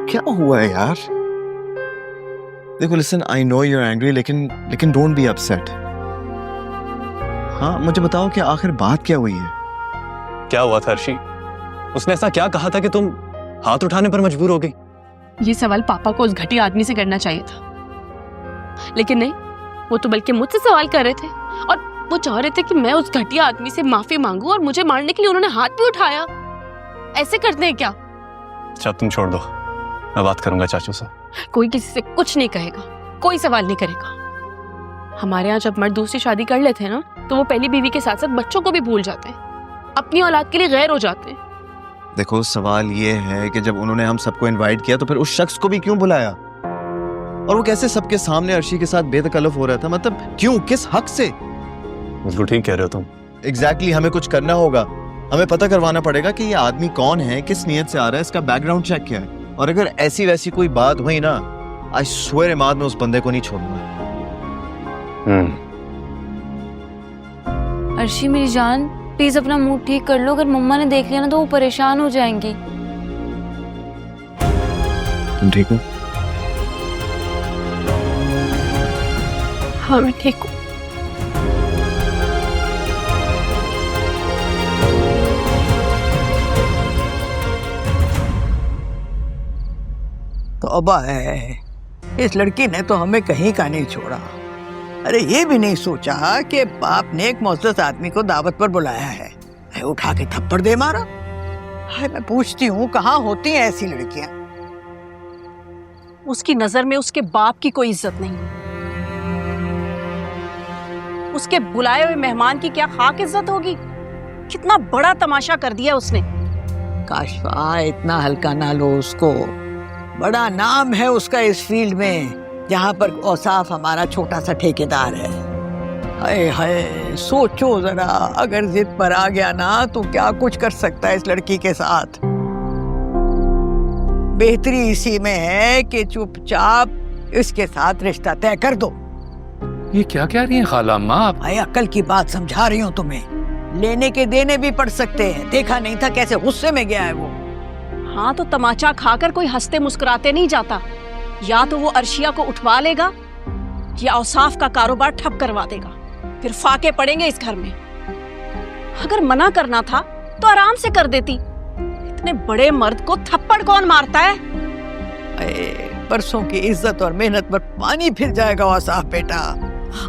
क्या हुआ है यार? देखो listen, I know you are angry, लेकिन डोंट बी अपसेट। हाँ, मुझे बताओ कि आखिर बात क्या हुई है? क्या हुआ था अर्शी? उसने ऐसा क्या कहा था कि तुम हाथ उठाने पर मजबूर हो गई? ये सवाल पापा को उस घटिया आदमी से करना चाहिए था, लेकिन नहीं, वो तो बल्कि मुझसे सवाल कर रहे थे और वो चाह रहे थे कि मैं उस घटिया आदमी से माफी मांगूं और मुझे मारने के लिए उन्होंने हाथ भी उठाया। ऐसे करते हैं क्या? अच्छा तुम छोड़ दो, मैं बात करूंगा चाचू से। कोई किसी से कुछ नहीं कहेगा, कोई सवाल नहीं करेगा। हमारे यहाँ जब मर्द दूसरी शादी कर लेते हैं ना, तो वो पहली बीवी के साथ साथ बच्चों को भी भूल जाते हैं, अपनी औलाद के लिए गैर हो जाते हैं। देखो सवाल ये है कि जब उन्होंने हम सबको इनवाइट किया तो फिर उस शख्स को भी क्यों बुलाया? और वो कैसे सबके सामने अर्शी के साथ बेतकल्लुफ हो रहा था? मतलब क्यों, किस हक से? बिल्कुल ठीक कह रहे हो तुम। एग्जैक्टली, हमें कुछ करना होगा। हमें पता करवाना पड़ेगा कि ये आदमी कौन है, किस नियत से आ रहा है, इसका बैकग्राउंड चेक क्या है। और अगर ऐसी वैसी कोई बात हुई ना, आई स्वेयर इमाद में उस बंदे को नहीं छोड़ूंगा। अर्शी मेरी जान, प्लीज अपना मूड ठीक कर लो। अगर मम्मा ने देख लिया ना तो वो परेशान हो जाएंगी। तुम ठीक हो? हाँ मैं ठीक हूँ। तौबा है, इस लड़की ने तो हमें कहीं का नहीं छोड़ा। अरे ये भी नहीं सोचा कि बाप ने एक मुअज़्ज़ज़ आदमी को दावत पर बुलाया है, उठा के थप्पड़ दे मारा। हाय, मैं पूछती हूँ कहाँ होती हैं ऐसी लड़कियां? उसकी नजर में उसके बाप की कोई इज्जत नहीं, उसके बुलाए हुए मेहमान की क्या खाक इज्जत होगी? कितना बड़ा तमाशा कर दिया उसने। काशफा, इतना हल्का ना लो उसको। बड़ा नाम है उसका इस फील्ड में, जहाँ पर औसाफ हमारा छोटा सा ठेकेदार है। हाय हाय, सोचो जरा, अगर जिद पर आ गया ना तो क्या कुछ कर सकता है इस लड़की के साथ। बेहतरी इसी में है कि चुपचाप इसके साथ रिश्ता तय कर दो। ये क्या कह रही हैं खाला अम्मा आप? भाई अक्ल की बात समझा रही हूँ तुम्हें। लेने के देने भी पड़ सकते हैं। देखा नहीं था कैसे गुस्से में गया है वो। हाँ तो तमाचा खाकर कोई हंसते मुस्कुराते नहीं जाता। या तो वो अर्शिया को उठवा लेगा या औसाफ का कारोबार ठप करवा देगा, फिर फाके पड़ेंगे इस घर में। अगर मना करना था तो आराम से कर देती। इतने बड़े मर्द को थप्पड़ कौन मारता है? परसों की इज्जत और मेहनत पर पानी फिर जाएगा औसाफ बेटा।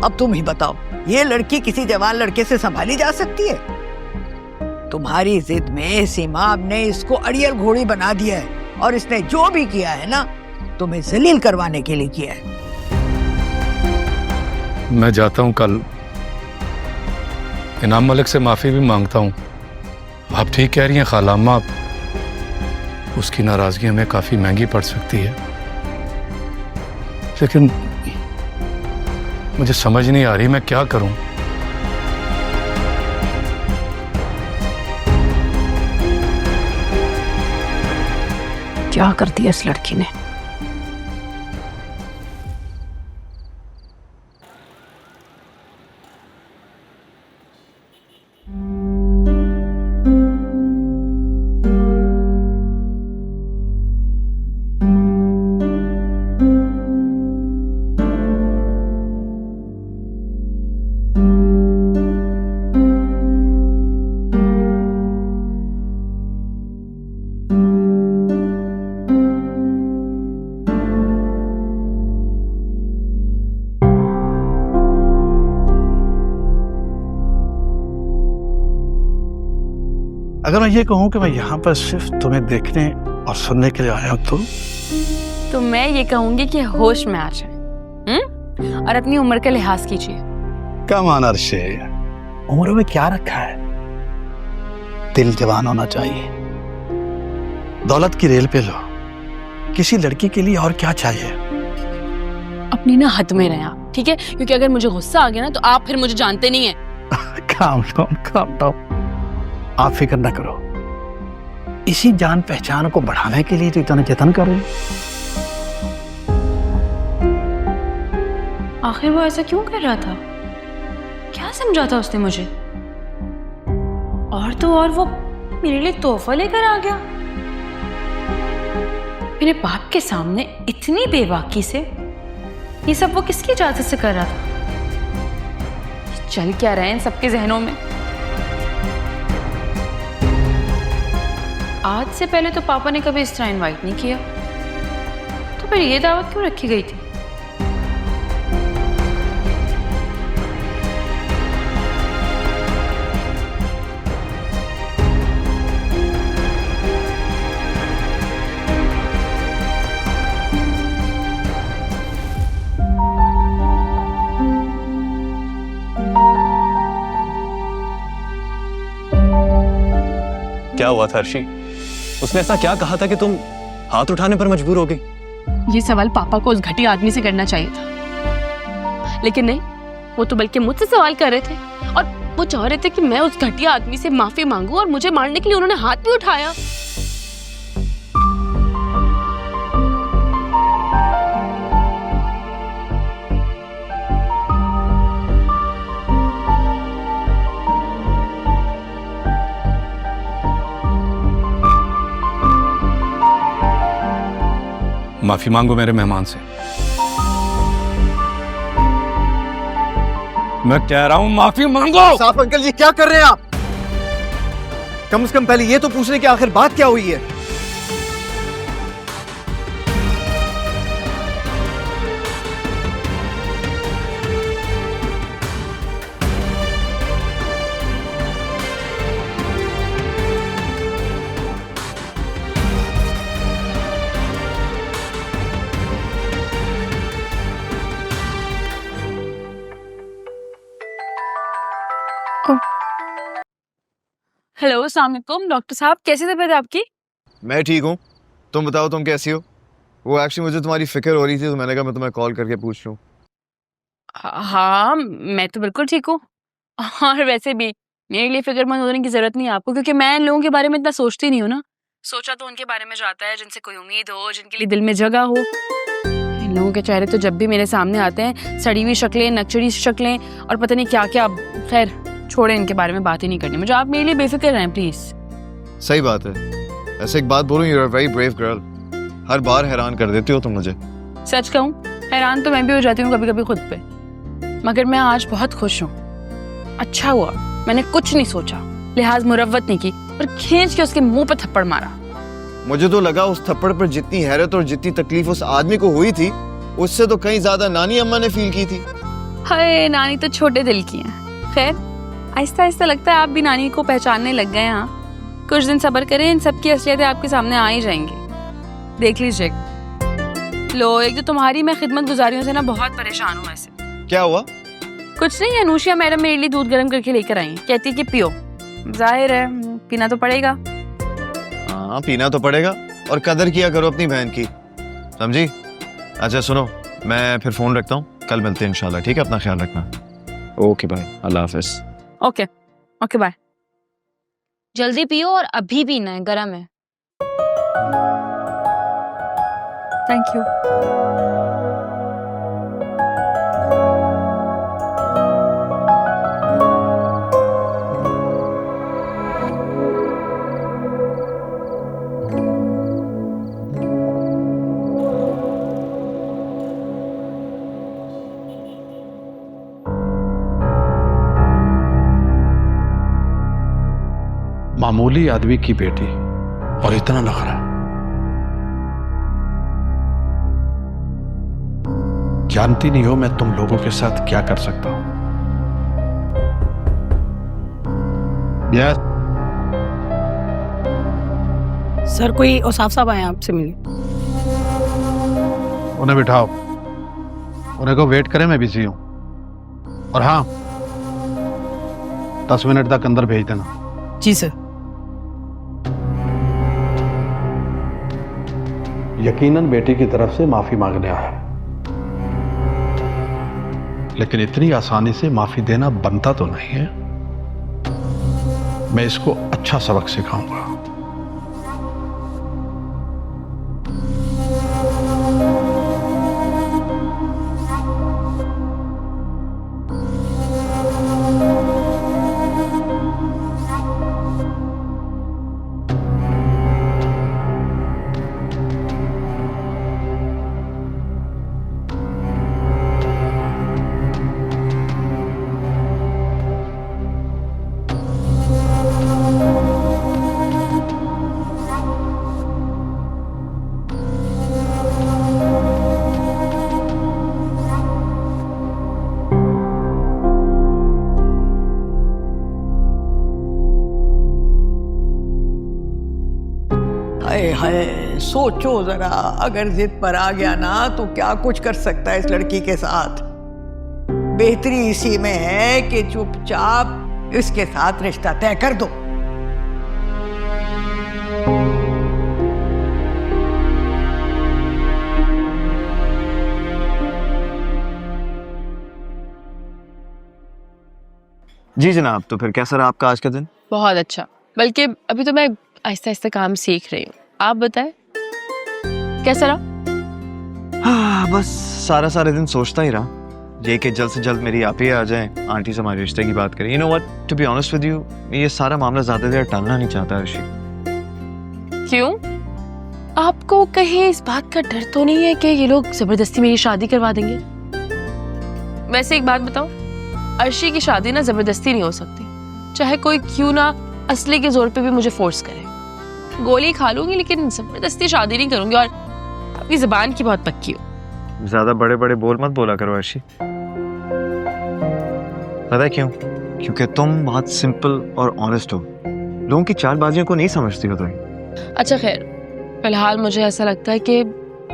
अब तुम ही बताओ, ये लड़की किसी जवान लड़के से संभाली जा सकती है? तुम्हारी जिद में सीमाब ने इसको अड़ियल घोड़ी बना दिया है, और इसने जो भी किया है ना, तुम्हें जलील करवाने के लिए किया है। मैं जाता हूँ, कल इनाम मलिक से माफी भी मांगता हूँ। आप ठीक कह रही हैं खाला अम्मा, उसकी नाराजगी हमें काफी महंगी पड़ सकती है। लेकिन मुझे समझ नहीं आ रही मैं क्या करूं। क्या कर दिया इस लड़की ने? अगर मैं ये कहूँ कि मैं यहाँ पर सिर्फ तुम्हें देखने और सुनने के लिए आया हूँ तो मैं ये कहूंगी कि होश में आ जाए और अपनी उम्र का लिहाज कीजिए। कमान अर्शे, उम्र में क्या रखा है? दिल जवान होना चाहिए। दौलत की रेल पे लो, किसी लड़की के लिए और क्या चाहिए? अपनी ना हद में रहें आप, ठीक है? क्योंकि अगर मुझे गुस्सा आ गया ना तो आप फिर मुझे जानते नहीं हैं। Calm down. आप फिक्र ना करो, इसी जान पहचान को बढ़ाने के लिए तो इतना जतन कर रही। आखिर वो ऐसा क्यों कर रहा था? क्या समझा था उसने मुझे? और तो और वो मेरे लिए तोहफा लेकर आ गया। मेरे बाप के सामने इतनी बेबाकी से ये सब वो किसकी इजाजत से कर रहा था? चल क्या रहे हैं इन सबके जहनों में? आज से पहले तो पापा ने कभी इस तरह इनवाइट नहीं किया, तो फिर ये दावत क्यों रखी गई थी? क्या हुआ था अर्शी? उसने ऐसा क्या कहा था कि तुम हाथ उठाने पर मजबूर हो गई? ये सवाल पापा को उस घटिया आदमी से करना चाहिए था, लेकिन नहीं, वो तो बल्कि मुझसे सवाल कर रहे थे और वो चाह रहे थे कि मैं उस घटिया आदमी से माफी मांगू और मुझे मारने के लिए उन्होंने हाथ भी उठाया। माफी मांगो मेरे मेहमान से। मैं कह रहा हूं माफी मांगो। साफ अंकल जी, क्या कर रहे हैं आप? कम से कम पहले ये तो पूछ रहे कि आखिर बात क्या हुई है। हेलो, अस्सलाम वालेकुम डॉक्टर साहब, कैसी तबीयत है आपकी? मैं ठीक हूँ, तुम बताओ तुम कैसी हो? वो एक्चुअली मुझे तुम्हारी फिक्र हो रही थी, तो मैंने कहा मैं तुम्हें कॉल करके पूछ लूँ। हाँ, मैं तो बिल्कुल ठीक हूँ। और वैसे भी मेरे लिए फिक्रमंद होने की जरूरत नहीं है आपको, क्योंकि मैं इन लोगों के बारे में इतना सोचती नहीं हूँ ना। सोचा तो उनके बारे में जाता है जिनसे कोई उम्मीद हो, जिनके लिए दिल में जगह हो। इन लोगों के चेहरे तो जब भी मेरे सामने आते हैं, सड़ी हुई शक्लें, नकचड़ी शक्लें और पता नहीं क्या क्या। खैर छोड़े, इनके बारे में बात ही नहीं करनी मुझे। आप मेरे लिए बेफिक्र रहें प्लीज। सही बात है। ऐसे एक बात बोलूं, you are very brave girl. हर बार हैरान कर देती हो तुम मुझे। सच कहूँ, हैरान तो मैं भी हो जाती हूँ कभी कभी खुद पे, मगर मैं आज बहुत खुश हूँ। अच्छा हुआ मैंने कुछ नहीं सोचा, लिहाज मुरव्वत नहीं की और खींच के उसके मुंह पर थप्पड़ मारा। मुझे तो लगा उस थप्पड़ पर जितनी हैरत और जितनी तकलीफ उस आदमी को हुई थी, उससे तो कहीं ज्यादा नानी अम्मा ने फील की थी। हाय, नानी तो छोटे दिल की हैं। खैर, आहिस्ता आहिस्ता लगता है आप भी नानी को पहचानने लग गए हैं। हाँ, कुछ दिन सब्र करें, इन सब की असलियतें आपके सामने आ ही जाएंगी, देख लीजिए। लो, एक तो तुम्हारी मैं खिदमत गुजारियों से ना बहुत परेशान हूँ। ऐसे क्या हुआ? कुछ नहीं, अनुषिया मैडम मेरे लिए दूध गर्म करके लेकर आई, कहती कि पियो। जाहिर है पीना तो पड़ेगा। हाँ, पीना तो पड़ेगा, और कदर किया करो अपनी बहन की, समझी? अच्छा सुनो, मैं फिर फोन रखता हूँ, कल मिलते हैं इंशाल्लाह, ठीक है? अपना ख्याल रखना। ओके बाय, अल्लाह हाफिज। Okay okay bye. जल्दी पियो और अभी पीना है, गरम है। Thank you. मामूली आदमी की बेटी और इतना नखरा। जानती नहीं हो मैं तुम लोगों के साथ क्या कर सकता हूं। यस सर, कोई औसाफ साहब आए हैं आपसे मिले। उन्हें बिठाओ, उन्हें को वेट करें, मैं बिजी हूं। और हाँ, 10 मिनट तक अंदर भेज देना। जी सर। यकीनन बेटी की तरफ से माफी मांगने आया, लेकिन इतनी आसानी से माफी देना बनता तो नहीं है। मैं इसको अच्छा सबक सिखाऊंगा। सोचो जरा, अगर जिद पर आ गया ना तो क्या कुछ कर सकता है इस लड़की के साथ। बेहतरी इसी में है कि चुपचाप इसके साथ रिश्ता तय कर दो। जी जनाब, तो फिर कैसा रहा आपका आज का दिन? बहुत अच्छा, बल्कि अभी तो मैं आहिस्ता आहिस्ता काम सीख रही हूँ। आप बताएं कैसा रहा? हाँ, बस सारा दिन सोचता ही रहा ये कि जल्द से जल्द मेरी आप ही आ जाए, आंटी से हमारे रिश्ते की बात करें। You know what, to be honest with you, ये सारा मामला ज्यादा देर टालना नहीं चाहता अर्शी। क्यों? आपको कहीं इस बात का डर तो नहीं है कि ये लोग जबरदस्ती मेरी शादी करवा देंगे? वैसे एक बात बताओ, अर्शी की शादी ना जबरदस्ती नहीं हो सकती, चाहे कोई क्यों ना असली के जोर पे भी मुझे फोर्स करे। गोली खा लूंगी लेकिन जबरदस्ती शादी नहीं करूंगी। और आपकी जुबान की बहुत पक्की हो। ज्यादा बड़े बड़े बोल मत बोला करो अर्शी। पता है क्यों? क्योंकि तुम बहुत सिंपल और ऑनेस्ट हो, लोगों की चालबाजियों को नहीं समझती हो तुम। अच्छा खैर, फिलहाल मुझे ऐसा लगता है कि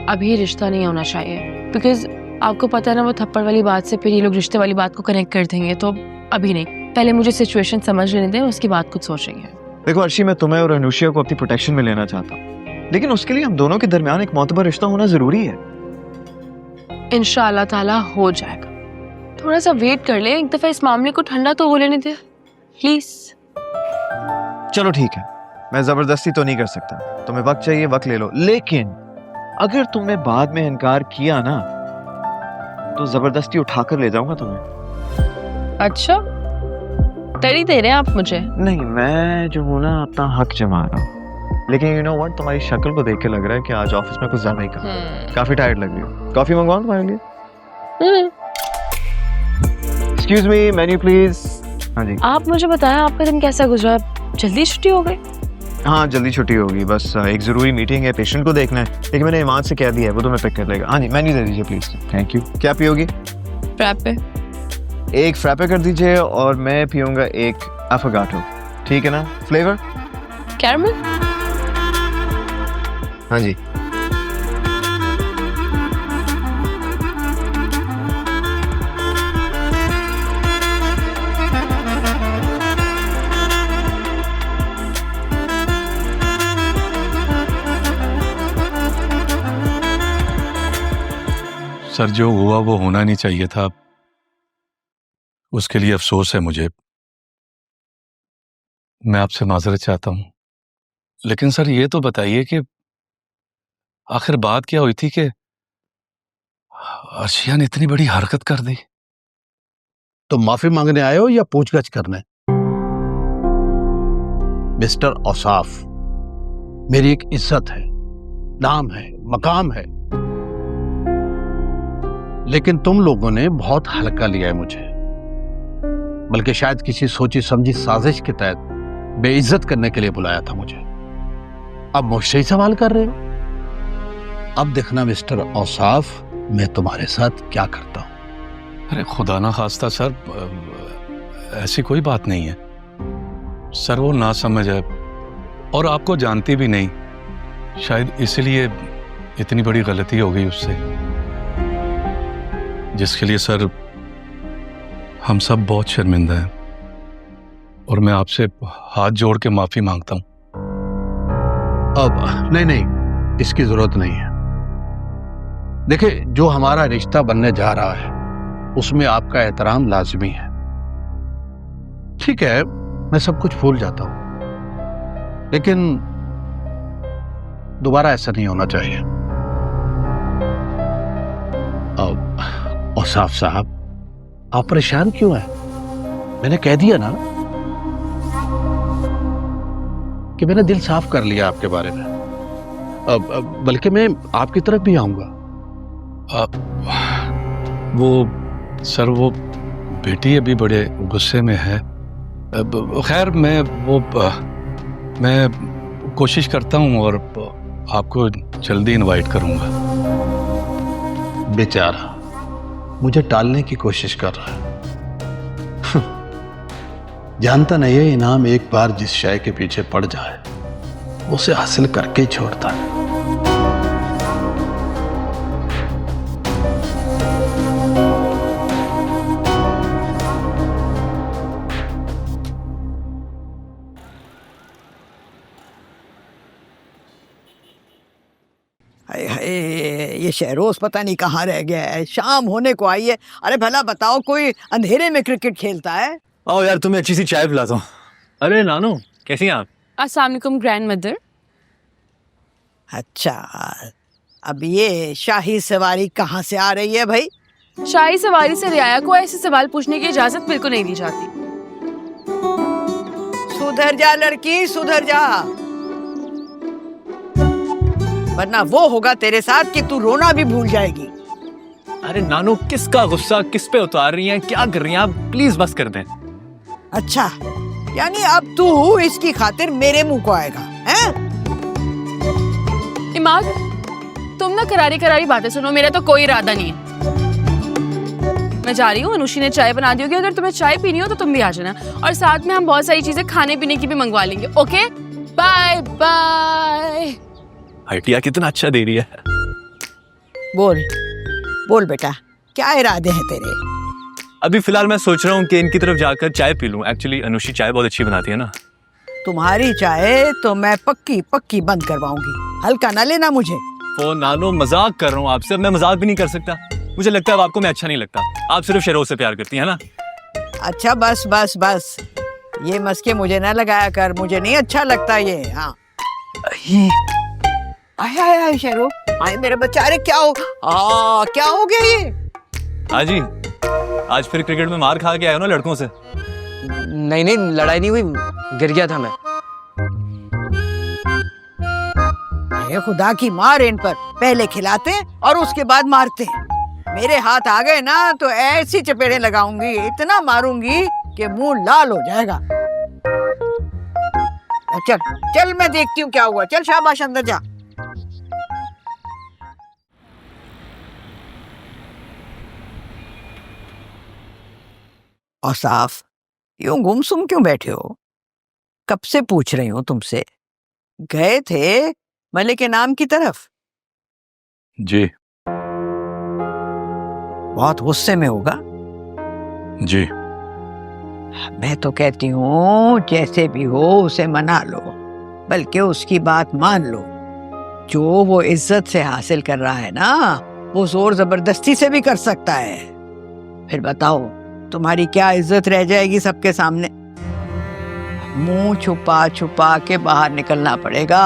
अभी रिश्ता नहीं होना चाहिए, बिकॉज आपको पता है ना, वो थप्पड़ वाली बात से फिर ये लोग रिश्ते वाली बात को कनेक्ट कर देंगे। तो अभी नहीं, पहले मुझे सिचुएशन समझ लेने दें, उसके बाद कुछ सोचेंगे। देखो अर्शी, मैं तुम्हें और अनुष्या को अपनी प्रोटेक्शन में लेना चाहता हूँ, लेकिन उसके लिए हम दोनों के दरमियान एक मोतबर रिश्ता होना जरूरी है। इंशाअल्लाह ताला हो जाएगा। थोड़ा सा वेट कर ले, एक दफा इस मामले को ठंडा तो हो लेने दे प्लीज। चलो ठीक है, मैं जबरदस्ती तो नहीं कर सकता, तुम्हें वक्त चाहिए, वक्त ले लो। लेकिन अगर तुमने बाद में इनकार किया ना, तो जबरदस्ती उठाकर ले जाऊंगा तुम्हें। अच्छा, तरी दे रहे हैं आप मुझे? नहीं, मैं जो हूँ ना अपना हक जमा रहा हूँ। लेकिन यू नो व्हाट, तुम्हारी शक्ल को देख के लग रहा है कि आज ऑफिस में कुछ ज्यादा ही काम, काफी टायर्ड लग रही हो। कॉफी मंगवाऊं तुम्हारे लिए? Excuse me, menu please. हाँ जी। आप मुझे बताएं आपका दिन कैसा गुजरा? जल्दी छुट्टी हो गई? हाँ, जल्दी छुट्टी होगी, बस एक जरूरी मीटिंग है, पेशेंट को देखना है, लेकिन मैंने ईमान से कह दिया है, वो तुम्हें पिक कर लेगा। हाँ जी, मेन्यू दे दीजिए प्लीज। Thank you. क्या पियोगी? फ्रैपे। एक फ्रैपे कर दीजिए और मैं पीऊंगा एक अफोगाटो, ठीक है ना? फ्लेवर? कैरमल? हाँ जी। सर, जो हुआ वो होना नहीं चाहिए था, उसके लिए अफसोस है मुझे। मैं आपसे माजरत चाहता हूं, लेकिन सर ये तो बताइए कि आखिर बात क्या हुई थी कि अर्शिया ने इतनी बड़ी हरकत कर दी? तो माफी मांगने आए हो या पूछगछ करने? मिस्टर औसाफ, मेरी एक इज्जत है, नाम है, मकाम है, लेकिन तुम लोगों ने बहुत हल्का लिया है मुझे, बल्कि शायद किसी सोची समझी साजिश के तहत बेइज्जत करने के लिए बुलाया था मुझे। अब मुझसे ही सवाल कर रहे हो? अब देखना मिस्टर औसाफ, मैं तुम्हारे साथ क्या करता हूं। अरे खुदा ना खास्ता सर, ऐसी कोई बात नहीं है सर, वो ना समझ है और आपको जानती भी नहीं, शायद इसलिए इतनी बड़ी गलती हो गई उससे, जिसके लिए सर हम सब बहुत शर्मिंदा हैं और मैं आपसे हाथ जोड़ के माफी मांगता हूं। अब नहीं, इसकी जरूरत नहीं है। देखिए, जो हमारा रिश्ता बनने जा रहा है उसमें आपका एहतराम लाजमी है। ठीक है, मैं सब कुछ भूल जाता हूं, लेकिन दोबारा ऐसा नहीं होना चाहिए। औसाफ साहब, आप परेशान क्यों हैं? मैंने कह दिया ना कि मैंने दिल साफ कर लिया आपके बारे में। बल्कि मैं आपकी तरफ भी आऊंगा। वो सर, वो बेटी अभी बड़े गुस्से में है। खैर, मैं कोशिश करता हूं और आपको जल्दी इनवाइट करूंगा। बेचारा मुझे टालने की कोशिश कर रहा है। जानता नहीं है, इनाम एक बार जिस शय के पीछे पड़ जाए उसे हासिल करके ही छोड़ता है। शहरोज पता नहीं कहाँ रह गया है, शाम होने को आई है। अरे भला बताओ, कोई अंधेरे में क्रिकेट खेलता है? आओ यार, तुम्हें अच्छी सी चाय पिलाता हूँ। अरे नानू, कैसी हैं आप? अस्सलाम वालेकुम ग्रैंड मदर। अच्छा, अब ये शाही सवारी कहाँ से आ रही है भाई? शाही सवारी से रियाया को ऐसे सवाल पूछने की इजाजत बिल्कुल नहीं दी जाती। सुधर जा लड़की, सुधर जा, वरना वो होगा तेरे साथ कि तू रोना भी भूल जाएगी। अरे नानू, किसका गुस्सा किस पे उतार रही हैं? क्या कर रही हैं आप? प्लीज बस कर दें। अच्छा, यानी अब तू इसकी खातिर मेरे मुंह को आएगा, हैं? इमाद, तुम ना करारी करारी बातें सुनो, मेरा तो कोई इरादा नहीं है। मैं जा रही हूँ, अनुषी ने चाय बना दी होगी, अगर तुम्हें चाय पीनी हो तो तुम भी आ जाना, और साथ में हम बहुत सारी चीजें खाने पीने की भी मंगवा लेंगे। Okay, bye bye. हटिया कितना अच्छा दे रही है। बोल बोल बेटा, क्या इरादे हैं तेरे? अभी फिलहाल मैं सोच रहा हूँ कि इनकी तरफ जाकर चाय पी लूँ। एक्चुअली अनुषी चाय बहुत अच्छी बनाती है ना। तुम्हारी चाय तो मैं पक्की पक्की बंद करवाऊंगी, हल्का ना लेना मुझे। ओ नानो, मजाक कर रहा हूँ आपसे। मैं मजाक भी नहीं कर सकता। मुझे लगता है अब आपको मैं अच्छा नहीं लगता। आप सिर्फ शहरोज से प्यार करती है ना। अच्छा बस बस बस, ये मस्के मुझे ना लगाया कर, मुझे नहीं अच्छा लगता ये। हाँ, आया आया शेरो, आए मेरे बच्चे। अरे क्या हो गया ये? हाँ जी, आज फिर क्रिकेट में मार खा के आए हो ना लड़कों से? नहीं नहीं, लड़ाई नहीं हुई, गिर गया था मैं। ये खुदा की मार इन पर, पहले खिलाते और उसके बाद मारते। मेरे हाथ आ गए ना तो ऐसी चपेड़े लगाऊंगी, इतना मारूंगी कि मुंह लाल हो जाएगा। चल चल, मैं देखती हूँ क्या हुआ। चल शाबाश, अंदर जा। और साफ यूं गुमसुम क्यों बैठे हो? कब से पूछ रही हूँ तुमसे। गए थे मलिक के नाम की तरफ? जी बहुत गुस्से में होगा। जी। मैं तो कहती हूँ जैसे भी हो उसे मना लो, बल्कि उसकी बात मान लो। जो वो इज्जत से हासिल कर रहा है ना, वो जोर जबरदस्ती से भी कर सकता है। फिर बताओ, तुम्हारी क्या इज्जत रह जाएगी सबके सामने? मुंह छुपा छुपा के बाहर निकलना पड़ेगा,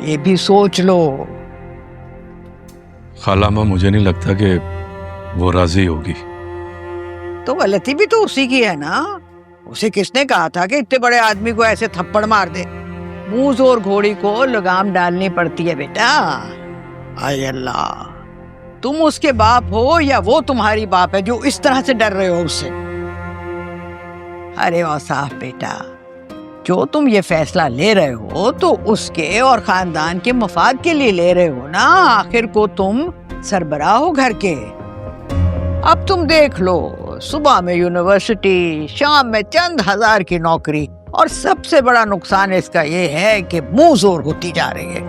ये भी सोच लो। खालामा, मुझे नहीं लगता कि वो राजी होगी। तो गलती भी तो उसी की है ना। उसे किसने कहा था कि इतने बड़े आदमी को ऐसे थप्पड़ मार दे? मुंह जोर घोड़ी को लगाम डालनी पड़ती है बेटा। आय अल्लाह, तुम उसके बाप हो या वो तुम्हारी बाप है जो इस तरह से डर रहे हो उससे? अरे औसाफ बेटा, जो तुम ये फैसला ले रहे हो तो उसके और खानदान के मफाद के लिए ले रहे हो ना। आखिर को तुम सरबराह हो घर के। अब तुम देख लो, सुबह में यूनिवर्सिटी, शाम में चंद हजार की नौकरी, और सबसे बड़ा नुकसान इसका ये है कि मुंह जोर होती जा रही है।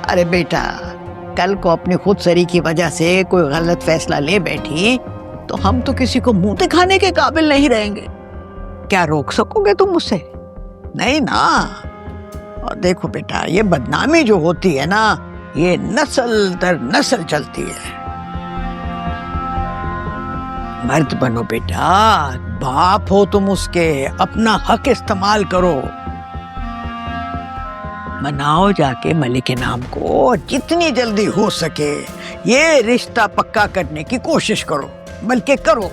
अरे बेटा, कल को अपनी खुद सरी की वजह से कोई गलत फैसला ले बैठी तो हम तो किसी को मुंह दिखाने के काबिल नहीं रहेंगे। क्या रोक सकोगे तुम उसे? नहीं ना। और देखो बेटा, ये बदनामी जो होती है ना, ये नस्ल दर नस्ल चलती है। मर्द बनो बेटा, बाप हो तुम उसके, अपना हक इस्तेमाल करो। मनाओ जाके मलिक के नाम को, जितनी जल्दी हो सके ये रिश्ता पक्का करने की कोशिश करो, बल्कि करो।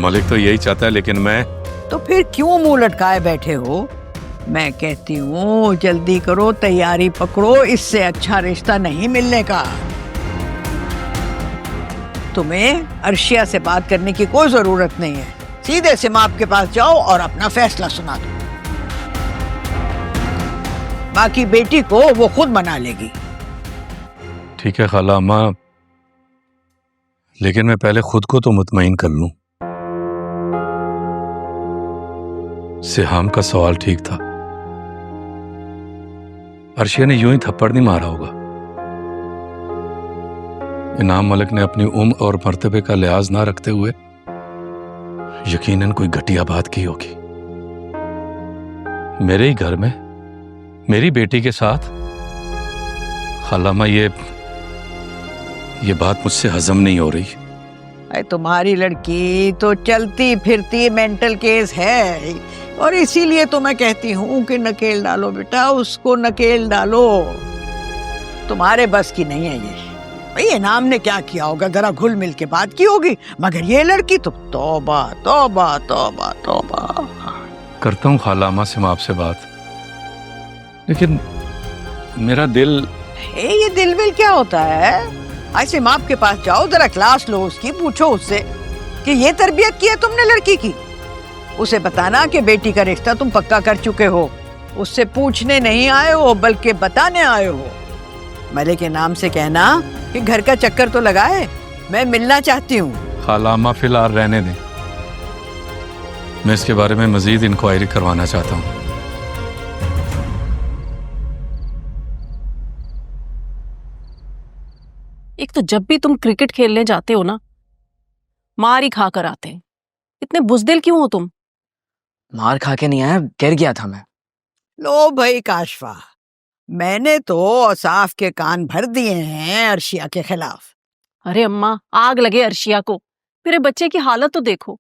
मलिक तो यही चाहता है, लेकिन मैं तो फिर क्यों मुंह लटकाए बैठे हो? मैं कहती हूँ जल्दी करो, तैयारी पकड़ो, इससे अच्छा रिश्ता नहीं मिलने का। तुम्हें अर्शिया से बात करने की कोई जरूरत नहीं है, सीधे सिमाप के पास जाओ और अपना फैसला सुना दो। बाकी बेटी को वो खुद मना लेगी। ठीक है खाला अम्मा, लेकिन मैं पहले खुद को तो मुतमईन कर लूं। सिहाम का सवाल ठीक था। अर्शिया ने यूं ही थप्पड़ नहीं मारा होगा। इनाम मलिक ने अपनी उम्र और मर्तबे का लिहाज ना रखते हुए यकीनन कोई घटिया बात की होगी। मेरे ही घर में मेरी बेटी के साथ। खालामा, ये बात मुझसे हजम नहीं हो रही। अरे तुम्हारी लड़की तो चलती फिरती मेंटल केस है, और इसीलिए तो मैं कहती हूँ कि नकेल डालो बेटा, उसको नकेल डालो। तुम्हारे बस की नहीं है ये। भाई इनाम ने क्या किया होगा, जरा घुल मिल के बात की होगी, मगर ये लड़की तो तौबा तौबा तौबा तौबा। करता हूँ खाला अम्मा से मैं आपसे बात, लेकिन मेरा दिल। ये दिल विल क्या होता है? ऐसे माप के पास जाओ, जरा क्लास लो उसकी, पूछो उससे कि ये तरबियत की है तुमने लड़की की। उसे बताना कि बेटी का रिश्ता तुम पक्का कर चुके हो। उससे पूछने नहीं आए हो बल्कि बताने आए हो। मलिक के नाम से कहना कि घर का चक्कर तो लगाए, मैं मिलना चाहती हूँ। खाला अम्मा फिलहाल रहने दें, मैं इसके बारे में मजीद इंक्वायरी करवाना चाहता हूँ। एक तो जब भी तुम क्रिकेट खेलने जाते हो ना, मार ही खा कर आते हैं। इतने बुजदिल क्यों हो तुम? मार खा के नहीं आया, गिर गया था मैं। लो भाई काशफा, मैंने तो औसाफ के कान भर दिए हैं अर्शिया के खिलाफ। अरे अम्मा, आग लगे अर्शिया को, मेरे बच्चे की हालत तो देखो।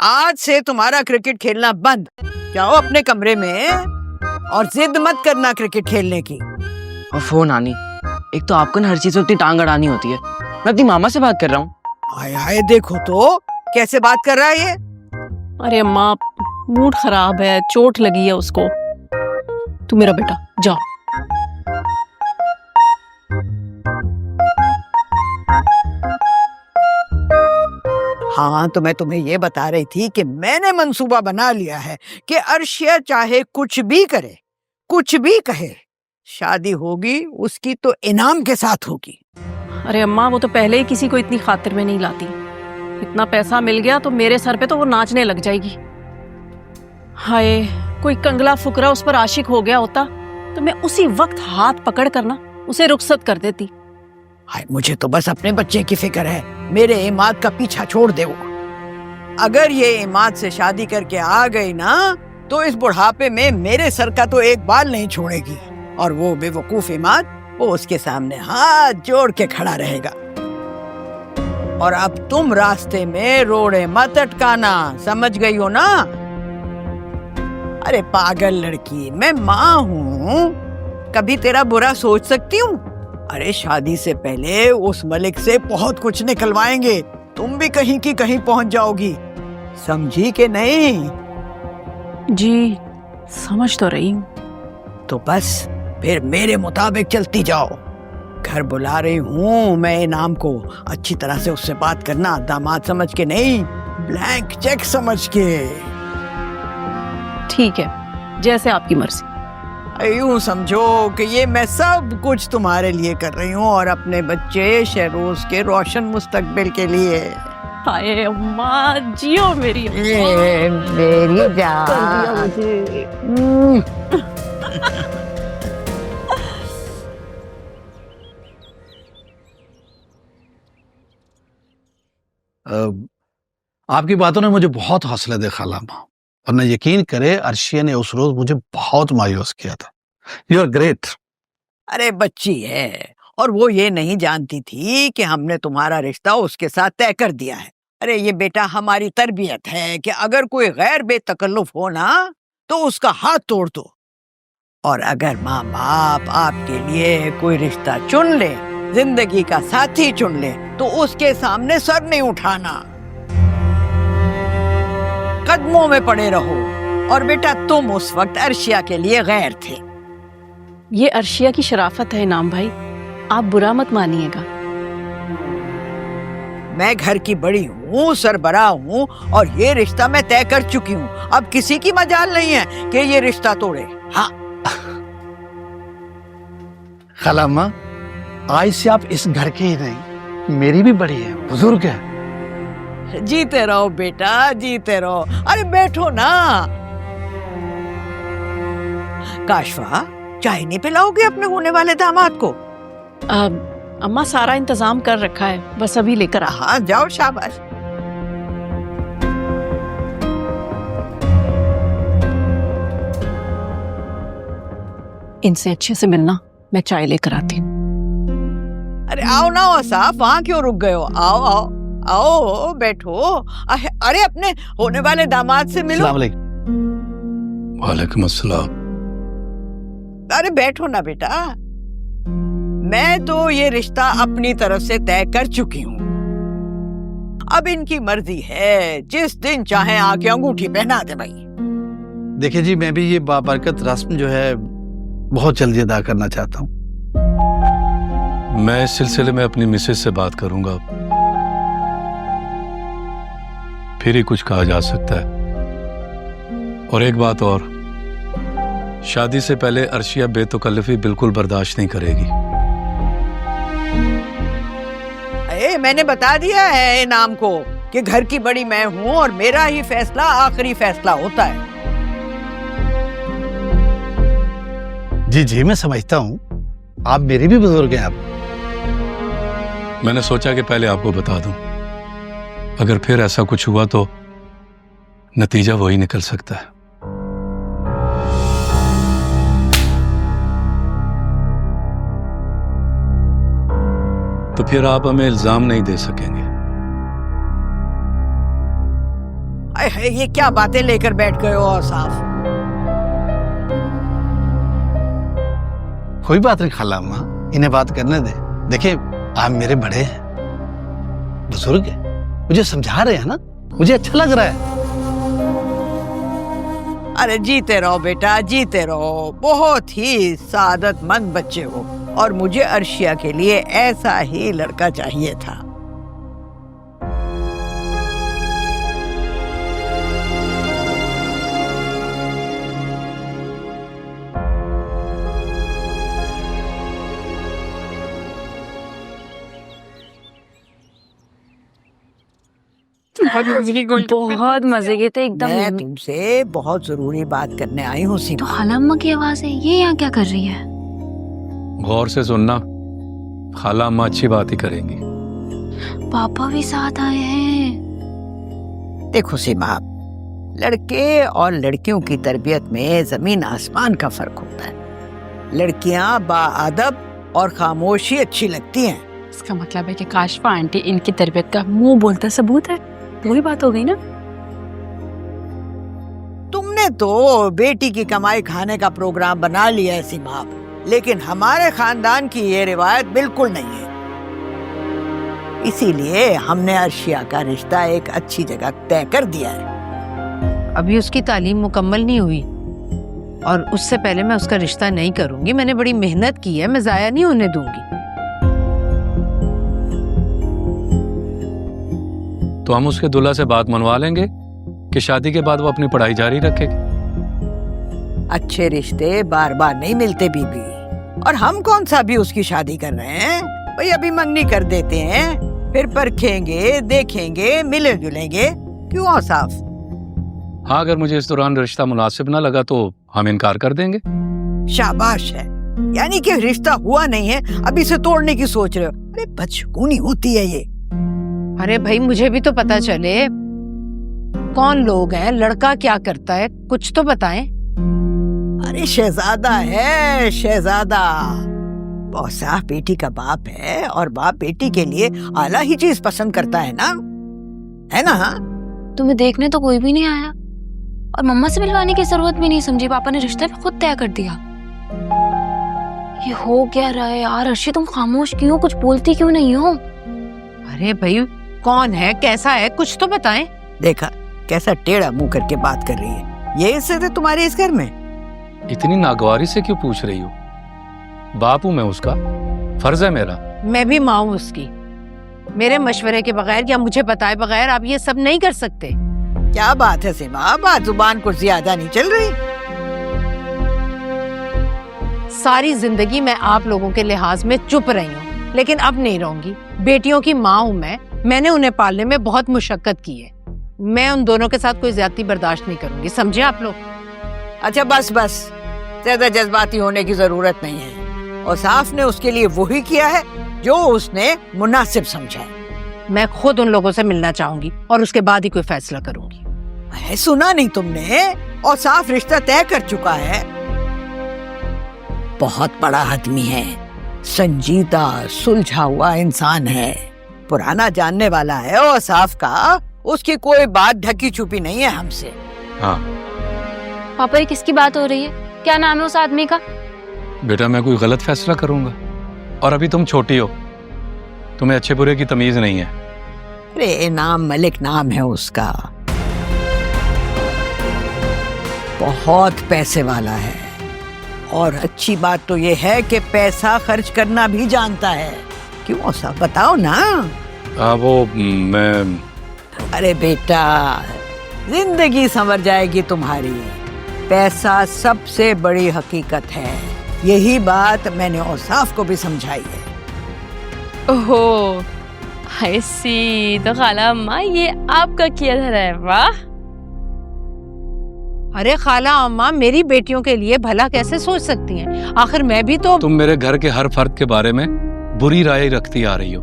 आज से तुम्हारा क्रिकेट खेलना बंद। जाओ अपने कमरे में और जिद मत करना क्रिकेट खेलने की। और फोन आनी, एक तो आपको ना हर चीज में अपनी टांग अड़ानी होती है। मैं अपनी मामा से बात कर रहा हूँ। हाय हाय, देखो तो कैसे बात कर रहा है ये। अरे अम्मा, मूड खराब है, चोट लगी है उसको। तू मेरा बेटा जाओ। हाँ, तो मैं तुम्हें ये बता रही थी कि मैंने मंसूबा बना लिया है कि अर्शिया चाहे कुछ भी करे, कुछ भी कहे, शादी होगी उसकी तो इनाम के साथ होगी। अरे अम्मा, वो तो पहले ही किसी को इतनी खातिर में नहीं लाती। इतना पैसा मिल गया तो मेरे सर पे तो वो नाचने लग जाएगी। हाय, कोई कंगला फुकरा उस पर आशिक हो गया होता तो मैं उसी वक्त हाथ पकड़ कर ना उसे रुखसत कर देती। हाय, मुझे तो बस अपने बच्चे की फिक्र है। मेरे इमाद का पीछा छोड़ दे। अगर ये इमाद से शादी करके आ गई ना तो इस बुढ़ापे में मेरे सर का तो एक बाल नहीं छोड़ेगी, और वो बेवकूफ इमाद वो उसके सामने हाथ जोड़ के खड़ा रहेगा। और अब तुम रास्ते में रोड़े मत अटकाना, समझ गई हो ना? अरे पागल लड़की, मैं माँ हूँ, कभी तेरा बुरा सोच सकती हूँ? अरे शादी से पहले उस मलिक से बहुत कुछ निकलवाएंगे, तुम भी कहीं की कहीं पहुंच जाओगी, समझी कि नहीं? जी समझ तो रही हूँ। तो बस फिर मेरे मुताबिक चलती जाओ। घर बुला रही हूँ मैं इनाम को, अच्छी तरह से उससे बात करना, दामाद समझ के नहीं, ब्लैंक चेक समझ के। ठीक है, जैसे आपकी मर्जी। यूं समझो कि ये मैं सब कुछ तुम्हारे लिए कर रही हूँ और अपने बच्चे शहरोज के रोशन मुस्तकबिल के लिए। हाय अम्मा, जियो मेरी अम्मा। ये मेरी जान। कर दिया मुझे। आपकी बातों ने मुझे बहुत हौसला दे खाला माँ, वरना यकीन करे अर्शिया ने उस रोज मुझे बहुत मायूस किया था। You are great. अरे बच्ची है, और वो ये नहीं जानती थी कि हमने तुम्हारा रिश्ता उसके साथ तय कर दिया है। अरे ये बेटा हमारी तरबियत है कि अगर कोई गैर बेतकल्लुफ हो ना तो उसका हाथ तोड़ दो, और अगर माँ बाप आपके लिए कोई रिश्ता चुन ले, जिंदगी का साथी चुन ले, तो उसके सामने सर नहीं उठाना, कदमों में पड़े रहो। और बेटा तुम उस वक्त अर्शिया के लिए गैर थे। ये अर्शिया की शराफत है इनाम भाई, आप बुरा मत मानिएगा। मैं घर की बड़ी हूँ, सरबराह हूँ, और ये रिश्ता मैं तय कर चुकी हूँ। अब किसी की मजाल नहीं है कि ये रिश्ता तोड़े। हाँ खाला माँ, आज से आप इस घर के ही नहीं, मेरी भी बड़ी है, बुजुर्ग है। जीते रहो बेटा, जीते रहो। अरे बैठो ना। काशफा, चाय नहीं पिलाओगे अपने होने वाले दामाद को? अम्मा सारा इंतजाम कर रखा है, बस अभी लेकर आ। हाँ जाओ, शाबाश। इनसे अच्छे से मिलना, मैं चाय लेकर आती हूँ। अरे आओ ना औसाफ, वहां क्यों रुक गए हो? आओ आओ आओ, बैठो। अरे अपने होने वाले दामाद से मिलो। अस्सलाम वालेकुम। वालेकुम अस्सलाम। अरे बैठो ना बेटा। मैं तो ये रिश्ता अपनी तरफ से तय कर चुकी हूँ। अब इनकी मर्जी है, जिस दिन चाहे आके अंगूठी पहना दे भाई। देखिए जी, मैं भी ये बाबरकत रस्म जो है बहुत जल्दी अदा करना चाहता हूँ। मैं इस सिलसिले में अपनी मिसेज से बात करूंगा, फिर ही कुछ कहा जा सकता है। और एक बात और, शादी से पहले अर्शिया बेतकल्लुफी बिल्कुल बर्दाश्त नहीं करेगी। मैंने बता दिया है इनाम को कि घर की बड़ी मैं हूँ और मेरा ही फैसला आखिरी फैसला होता है। जी जी, मैं समझता हूँ, आप मेरे भी बुजुर्ग हैं। आप मैंने सोचा कि पहले आपको बता दूं, अगर फिर ऐसा कुछ हुआ तो नतीजा वही निकल सकता है। तो फिर आप हमें इल्जाम नहीं दे सकेंगे। ये क्या बातें लेकर बैठ गए हो औसाफ? कोई बात नहीं खाला अम्मा, इन्हें बात करने दे। देखिए, आप मेरे बड़े हैं, बुजुर्ग हैं, मुझे समझा रहे हैं ना, मुझे अच्छा लग रहा है। अरे जीते रहो बेटा, जीते रहो। बहुत ही सादतमंद बच्चे हो और मुझे अर्शिया के लिए ऐसा ही लड़का चाहिए था। बहुत मजे के थे एकदम। मैं तुमसे बहुत जरूरी बात करने आई हूँ तो सीमा। खालाम्मा की आवाज है, ये यहाँ क्या कर रही है? गौर से सुनना, खाला अम्मा अच्छी बात ही करेंगी। पापा भी साथ आए हैं। देखो सीमा, लड़के और लड़कियों की तरबियत में जमीन आसमान का फर्क होता है। लड़कियां बाअदब और खामोशी अच्छी लगती हैं। इसका मतलब है कि काशफा आंटी इनकी तरबियत का मुंह बोलता सबूत है। वही बात हो गई ना। तुमने तो बेटी की कमाई खाने का प्रोग्राम बना लिया है सीमा, लेकिन हमारे खानदान की ये रिवायत बिल्कुल नहीं है। इसीलिए हमने अर्शिया का रिश्ता एक अच्छी जगह तय कर दिया है। अभी उसकी तालीम मुकम्मल नहीं हुई और उससे पहले मैं उसका रिश्ता नहीं करूंगी। मैंने बड़ी मेहनत की है, मैं जाया नहीं होने दूंगी। तो हम उसके दूल्हा से बात मनवा लेंगे कि शादी के बाद वो अपनी पढ़ाई जारी रखेगी। अच्छे रिश्ते बार बार नहीं मिलते बीबी, और हम कौन सा भी उसकी शादी कर रहे हैं भाई। अभी मंगनी कर देते हैं, फिर परखेंगे, देखेंगे, मिले जुलेंगे। क्यों औसाफ? हाँ, अगर मुझे इस दौरान रिश्ता मुनासिब ना लगा तो हम इनकार कर देंगे। शाबाश है, यानी कि रिश्ता हुआ नहीं है, अभी से तोड़ने की सोच रहे हो। अरे बदशगुनी होती है ये। अरे भाई, मुझे भी तो पता चले कौन लोग हैं, लड़का क्या करता है, कुछ तो बताएं। अरे शहजादा है, शहजादा। औसाफ बेटी का बाप है और बाप बेटी के लिए आला ही चीज पसंद करता है ना, है ना? तुम्हें देखने तो कोई भी नहीं आया और मम्मा से मिलवाने की जरूरत भी नहीं समझी। पापा ने रिश्ता भी खुद तय कर दिया। ये हो क्या रहा है यार? अर्शी, तुम खामोश क्यों हो? कुछ बोलती क्यों नहीं हो? अरे भाई, कौन है, कैसा है, कुछ तो बताएं। देखा कैसा टेढ़ा मुंह करके बात कर रही है। ये इज्जत है तुम्हारे इस घर में? इतनी नागवारी से क्यों पूछ रही हो? बाप हूं मैं उसका, फर्ज है मेरा। मैं भी माँ हूं उसकी। मेरे मशवरे के बगैर या मुझे बताए बगैर आप ये सब नहीं कर सकते। क्या बात है सीमा, बात जुबान को ज्यादा नहीं चल रही। सारी जिंदगी मैं आप लोगों के लिहाज में चुप रही हूँ, लेकिन अब नहीं रहूंगी। बेटियों की माँ हूँ मैंने उन्हें पालने में बहुत मुशक्कत की है। मैं उन दोनों के साथ कोई ज्यादती बर्दाश्त नहीं करूंगी, समझे आप लोग? अच्छा बस बस, ज्यादा जज्बाती होने की जरूरत नहीं है। और साफ ने उसके लिए वही किया है जो उसने मुनासिब समझा है। मैं खुद उन लोगों से मिलना चाहूंगी और उसके बाद ही कोई फैसला करूंगी। है, सुना नहीं तुमने? और साफ रिश्ता तय कर चुका है। बहुत बड़ा आदमी है, संजीदा सुलझा हुआ इंसान है, पुराना जानने वाला है औसाफ का, उसकी कोई बात ढकी छुपी नहीं है हमसे। हाँ पापा, ये किसकी बात हो रही है? क्या नाम है उस आदमी का? बेटा, मैं कोई गलत फैसला करूंगा? और अभी तुम छोटी हो, तुम्हें अच्छे बुरे की तमीज नहीं है। अरे इनाम मलिक नाम है उसका, बहुत पैसे वाला है, और अच्छी बात तो ये है कि पैसा खर्च करना भी जानता है। क्यों सब बताओ ना। वो मैं अरे बेटा, जिंदगी संवर जाएगी तुम्हारी, पैसा सबसे बड़ी हकीकत है, यही बात मैंने औसाफ को भी समझाई है। ओहो, आई सी। तो खाला अम्मा ये आपका किया धरा है, वाह। अरे खाला अम्मा मेरी बेटियों के लिए भला कैसे सोच सकती हैं? आखिर मैं भी तो। तुम मेरे घर के हर फर्द के बारे में बुरी राय रखती आ रही हो।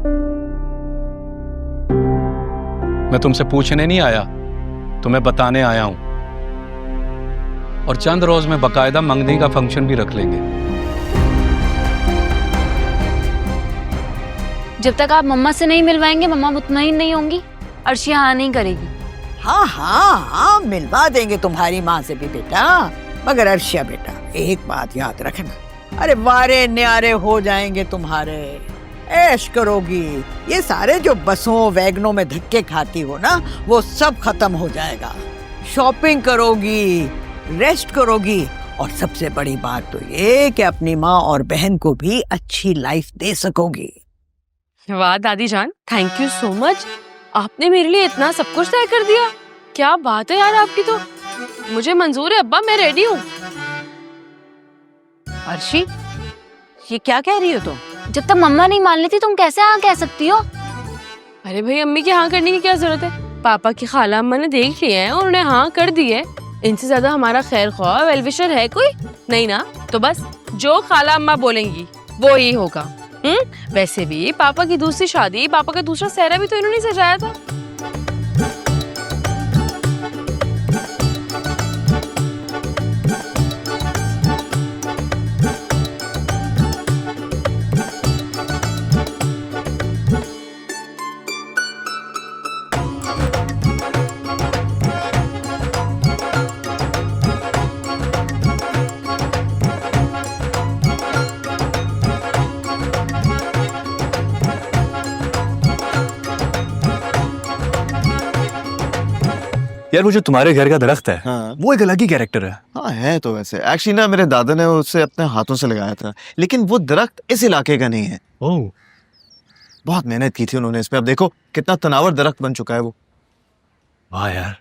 मैं तुमसे पूछने नहीं आया, तुम्हें बताने आया हूं। और चंद रोज में बकायदा मंगनी का फंक्शन भी रख लेंगे। जब तक आप मम्मा से नहीं मिलवाएंगे मम्मा मुतमईन नहीं होंगी। अर्शी हाँ नहीं करेगी। हाँ हाँ हाँ, मिलवा देंगे तुम्हारी माँ से भी बेटा, मगर अर्शिया बेटा एक बात याद रखना, अरे वारे न्यारे हो जाएंगे तुम्हारे, ऐश करोगी, ये सारे जो बसों वैगनों में धक्के खाती हो ना, वो सब खत्म हो जाएगा, शॉपिंग करोगी, रेस्ट करोगी, और सबसे बड़ी बात तो ये कि अपनी माँ और बहन को भी अच्छी लाइफ दे सकोगी। वाह दादी जान, थैंक यू सो मच। आपने मेरे लिए इतना सब कुछ तय कर दिया। क्या बात है यार आपकी तो। मुझे मंजूर है अब्बा, मैं रेडी हूँ। अर्शी, ये क्या कह रही हो तुम? जब तक मम्मा नहीं मान लेती तुम कैसे हाँ कह सकती हो? अरे भाई, अम्मी की हाँ करने की क्या जरूरत है? पापा की खाला अम्मा ने देख लिया है और उन्हें हाँ कर दी है। इनसे ज्यादा हमारा खैर ख्वाह वेलविशर है कोई नहीं ना। तो बस जो खाला अम्मा बोलेंगी वो ही होगा। वैसे भी पापा की दूसरी शादी, पापा का दूसरा सेहरा भी तो इन्होंने सजाया था। यार वो जो तुम्हारे घर का दरख्त है, हाँ। वो एक अलग ही कैरेक्टर है। हाँ है तो वैसे एक्चुअली ना, मेरे दादा ने उसे अपने हाथों से लगाया था, लेकिन वो दरख्त इस इलाके का नहीं है। ओह, बहुत मेहनत की थी उन्होंने इस पे। अब देखो कितना तनावर दरख्त बन चुका है वो। वाह यार।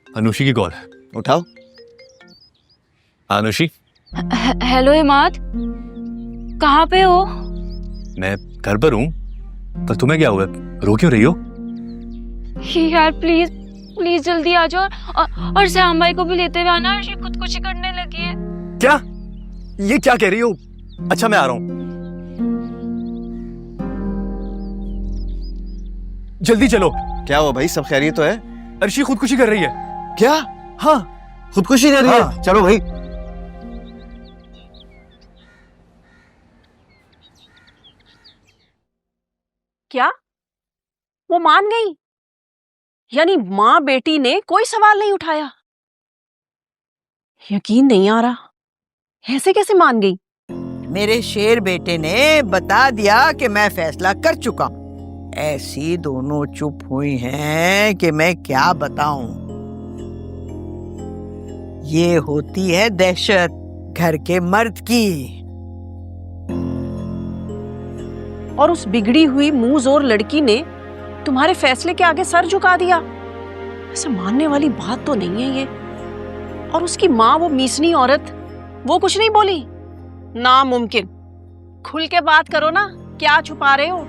अनुषी की कॉल है, उठाओ। अनुषी। हेलो इमाद, कहाँ पे हो? मैं घर पर हूँ, पर तुम्हें क्या हुआ, रो क्यों रही हो? यार प्लीज प्लीज जल्दी आ जाओ, और श्याम भाई को भी लेते हुए आना। अर्शी खुदकुशी करने लगी है। क्या? ये क्या कह रही हो? अच्छा मैं आ रहा हूँ, जल्दी चलो। क्या हुआ भाई, सब खैरियत तो है? अर्शी खुदकुशी कर रही है। क्या? हाँ, खुदकुशी कर रही हाँ। है? चलो भाई। क्या वो मान गई? यानी माँ बेटी ने कोई सवाल नहीं उठाया? यकीन नहीं आ रहा, ऐसे कैसे मान गई? मेरे शेर बेटे ने बता दिया कि मैं फैसला कर चुका हूँ। ऐसी दोनों चुप हुई हैं कि मैं क्या बताऊं। ये होती है दहशत घर के मर्द की। और उस बिगड़ी हुई मुंह जोर लड़की ने तुम्हारे फैसले के आगे सर झुका दिया? ऐसे मानने वाली बात तो नहीं है ये। और उसकी माँ, वो मीसनी औरत, वो कुछ नहीं बोली? नामुमकिन। खुल के बात करो ना, क्या छुपा रहे हो?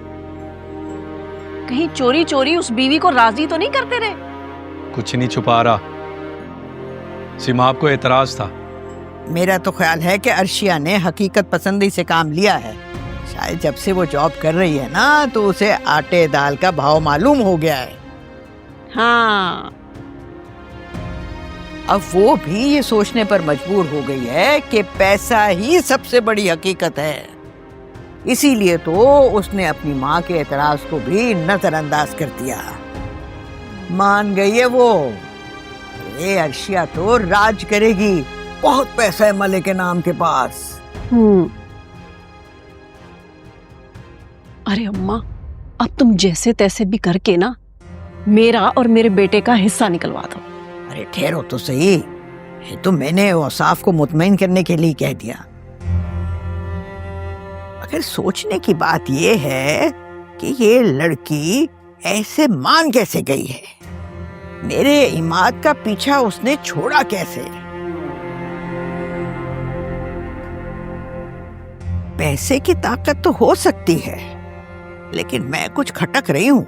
कहीं चोरी चोरी उस बीवी को राजी तो नहीं करते रहे? कुछ नहीं छुपा रहा, सिमा आपको एतराज था। मेरा तो ख्याल है कि अर्शिया ने हकीकत पसंदी से काम लिया है। शायद जब से वो जॉब कर रही है ना, तो उसे आटे दाल का भाव मालूम हो गया है। हाँ, अब वो भी ये सोचने पर मजबूर हो गई है कि पैसा ही सबसे बड़ी हकीकत है। इसीलिए तो उसने अपनी माँ के एतराज को भी नजरअंदाज कर दिया। मान गई है वो। ये अर्शिया तो राज करेगी, बहुत पैसा है मलिक के नाम के पास। अरे अम्मा, अब तुम जैसे तैसे भी करके ना मेरा और मेरे बेटे का हिस्सा निकलवा दो। अरे ठहरो तो सही, ये तो मैंने औसाफ को मुतमईन करने के लिए कह दिया। मगर सोचने की बात ये है कि ये लड़की ऐसे मान कैसे गई है? मेरे इमाद का पीछा उसने छोड़ा कैसे? पैसे की ताकत तो हो सकती है, लेकिन मैं कुछ खटक रही हूं।